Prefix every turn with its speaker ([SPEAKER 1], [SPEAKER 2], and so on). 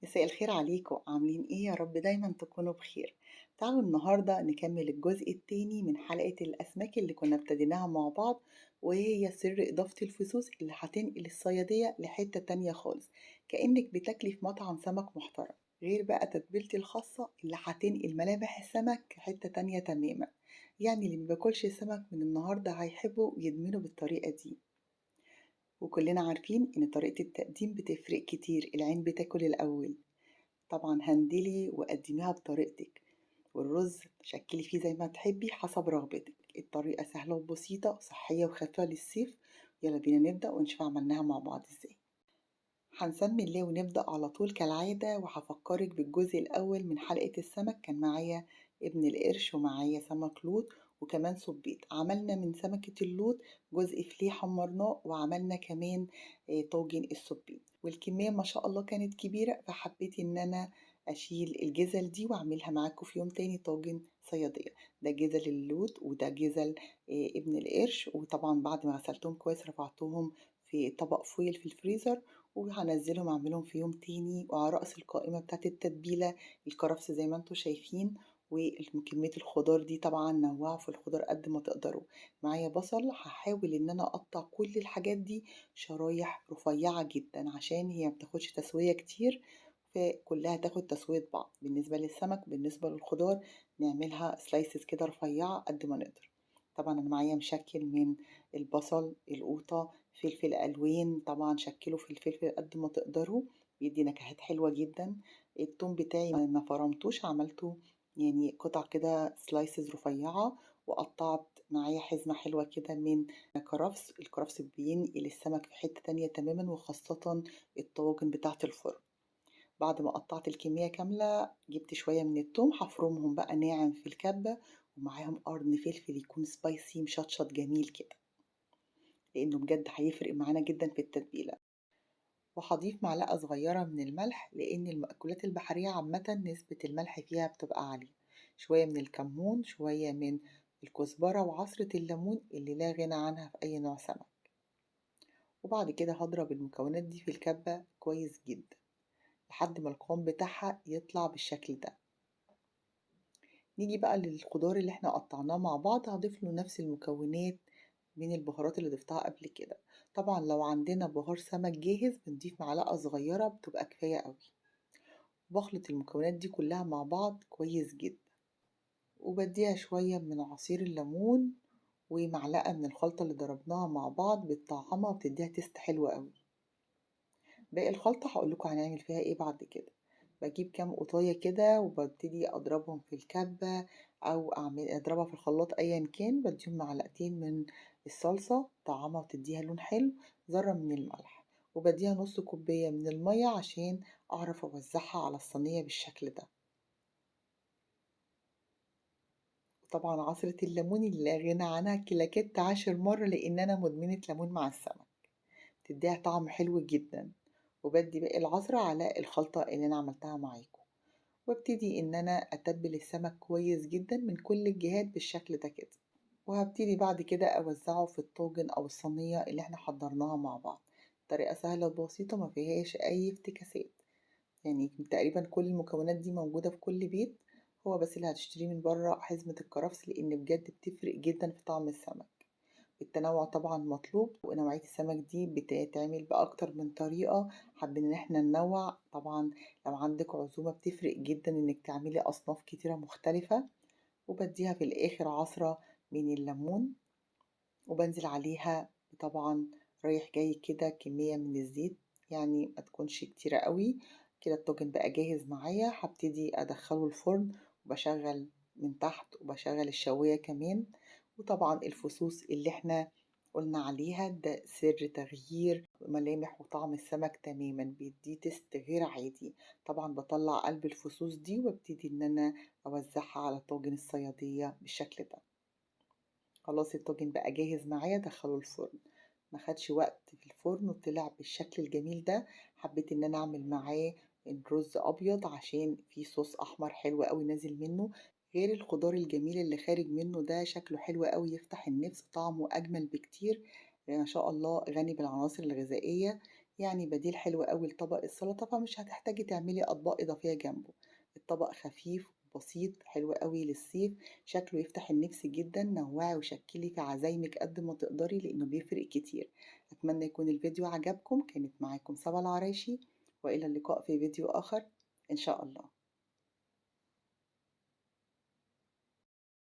[SPEAKER 1] مساء الخير عليكم، عاملين ايه؟ يا رب دايما تكونوا بخير. تعالوا النهاردة نكمل الجزء التاني من حلقة الأسماك اللي كنا ابتديناها مع بعض، وهي سر إضافة الفصوص اللي هتنقل الصيادية لحتة تانية خالص، كأنك بتاكلي في مطعم سمك محترم، غير بقى تتبيلتي الخاصة اللي هتنقل ملامح السمك حتة تانية تماما. يعني اللي مبياكلش سمك من النهاردة هيحبوا يدمنوا بالطريقة دي. وكلنا عارفين إن طريقة التقديم بتفرق كتير، العين بتاكل الأول. طبعا هندلي وقدميها بطريقتك، والرز شكلي فيه زي ما تحبي حسب رغبتك. الطريقة سهلة وبسيطة، صحية وخفيفة للصيف. يلا بينا نبدأ ونشوف عملناها مع بعض ازاي. هنسمي الله ونبدأ على طول كالعادة، وهفكرك بالجزء الأول من حلقة السمك. كان معايا ابن القرش ومعايا سمك لوط وكمان صبيط. عملنا من سمكة اللوط جزء فيليه حمرناه، وعملنا كمان طاجن الصبيط، والكمية ما شاء الله كانت كبيرة، فحبيت ان انا اشيل الجزل دي واعملها معاكم في يوم تاني طاجن صيادية. ده جزل اللوط وده جزل ابن القرش. وطبعا بعد ما غسلتهم كويس رفعتهم في طبق فويل في الفريزر، وهنزلهم اعملهم في يوم تاني. وعلى رأس القائمة بتاعت التتبيلة الكرفس زي ما انتوا شايفين. وكمية الخضار دي طبعا نوعوا في الخضار قد ما تقدروا. معايا بصل، هحاول ان انا اقطع كل الحاجات دي شرايح رفيعة جدا عشان هي مبتاخدش تسوية كتير، فكلها تاخد تسوية بعض. بالنسبة للسمك بالنسبة للخضار نعملها سلايسز كده رفيعة قد ما نقدر. طبعا انا معايا مشكل من البصل، القوطة، فلفل الوان. طبعا شكلوا في الفلفل قد ما تقدروا، بيدي نكهات حلوة جدا. التوم بتاعي ما فرمتوش، عملته يعني قطع كده سلايسز رفيعة. وقطعت معايا حزمة حلوة كده من كرفس. الكرفس بينقل السمك في حتة تانية تماما، وخاصة الطواجن بتاعة الفرن. بعد ما قطعت الكمية كاملة جبت شوية من التوم، هفرمهم بقى ناعم في الكبة، ومعاهم قرن فلفل يكون سبايسي مشطشط جميل كده، لأنه بجد هيفرق معانا جدا في التتبيلة. وهضيف معلقة صغيرة من الملح، لأن المأكولات البحرية عامة نسبة الملح فيها بتبقى عالية. شوية من الكمون، شوية من الكزبرة، وعصرة الليمون اللي لا غنى عنها في أي نوع سمك. وبعد كده هضرب المكونات دي في الكبة كويس جدا لحد ما القوام بتاعها يطلع بالشكل ده. نيجي بقى للخضار اللي احنا قطعناه مع بعض، هضيف له نفس المكونات من البهارات اللي ضفتها قبل كده. طبعا لو عندنا بهار سمك جاهز بنضيف معلقة صغيرة بتبقى كفاية قوي. بخلط المكونات دي كلها مع بعض كويس جدا، وبديها شوية من عصير الليمون ومعلقة من الخلطة اللي ضربناها مع بعض، بتطعمها وبتديها تيست حلو قوي. باقي الخلطة هقولكوا هنعمل فيها ايه بعد كده. بجيب كام قطاية كده وببتدي اضربهم في الكبة، او اضربها في الخلاط ايا كان. بديهم معلقتين من الصلصة طعمها وتديها لون حلو، ذرة من الملح، وبديها نص كوباية من المية عشان اعرف اوزعها على الصينية بالشكل ده. وطبعا عصرة الليمون اللي لا غنى عنها كلاكيت 10 مرة، لان انا مدمنة ليمون مع السمك، تديها طعم حلو جدا. وبدي باقي العصرة على الخلطة اللي انا عملتها معاكم، وابتدي ان انا اتبل السمك كويس جدا من كل الجهات بالشكل ده كده. وهبتدي بعد كده اوزعه في الطاجن او الصينية اللي احنا حضرناها مع بعض. طريقة سهلة وبسيطة ما فيهاش اي افتكاسات. يعني تقريبا كل المكونات دي موجودة في كل بيت. هو بس اللي هتشتريه من بره حزمة الكرفس، لان بجد بتفرق جدا في طعم السمك. التنوع طبعا مطلوب، ونوعية السمك دي بتتعمل بأكتر من طريقة. حابين ان احنا ننوع طبعا. لو عندك عزومة بتفرق جدا انك تعملي أصناف كتيرة مختلفة. وبديها في الآخر عصرة من الليمون، وبنزل عليها طبعا رايح جاي كده كمية من الزيت، يعني ما تكونش كتيرة قوي. كده الطاجن بقى جاهز معايا، هبتدي أدخله الفرن، وبشغل من تحت وبشغل الشواية كمان. وطبعا الفصوص اللي احنا قلنا عليها ده سر تغيير ملامح وطعم السمك تماما، بيديه تست غير عادي. طبعا بطلع قلب الفصوص دي وابتدي ان انا اوزعها على طاجن الصيادية بالشكل ده. خلاص الطاجن بقى جاهز معايا، ادخله الفرن. ما خدش وقت في الفرن وطلع بالشكل الجميل ده. حبيت ان انا اعمل معاه الرز ابيض عشان في صوص احمر حلو قوي نازل منه، غير الخضار الجميل اللي خارج منه ده شكله حلو قوي يفتح النفس، طعمه اجمل بكتير. ما شاء الله غني بالعناصر الغذائية. يعني بديل حلو أوي لطبق السلطة، فمش هتحتاجي تعملي أطباق إضافية جنبه. الطبق خفيف وبسيط حلو أوي للصيف، شكله يفتح النفس جدًا. نوّعي وشكّلي في عزايمِك قد ما تقدري لإنه بيفرق كتير. أتمنى يكون الفيديو عجبكم. كانت معاكم سما العرايشي، وإلى اللقاء في فيديو آخر إن شاء الله.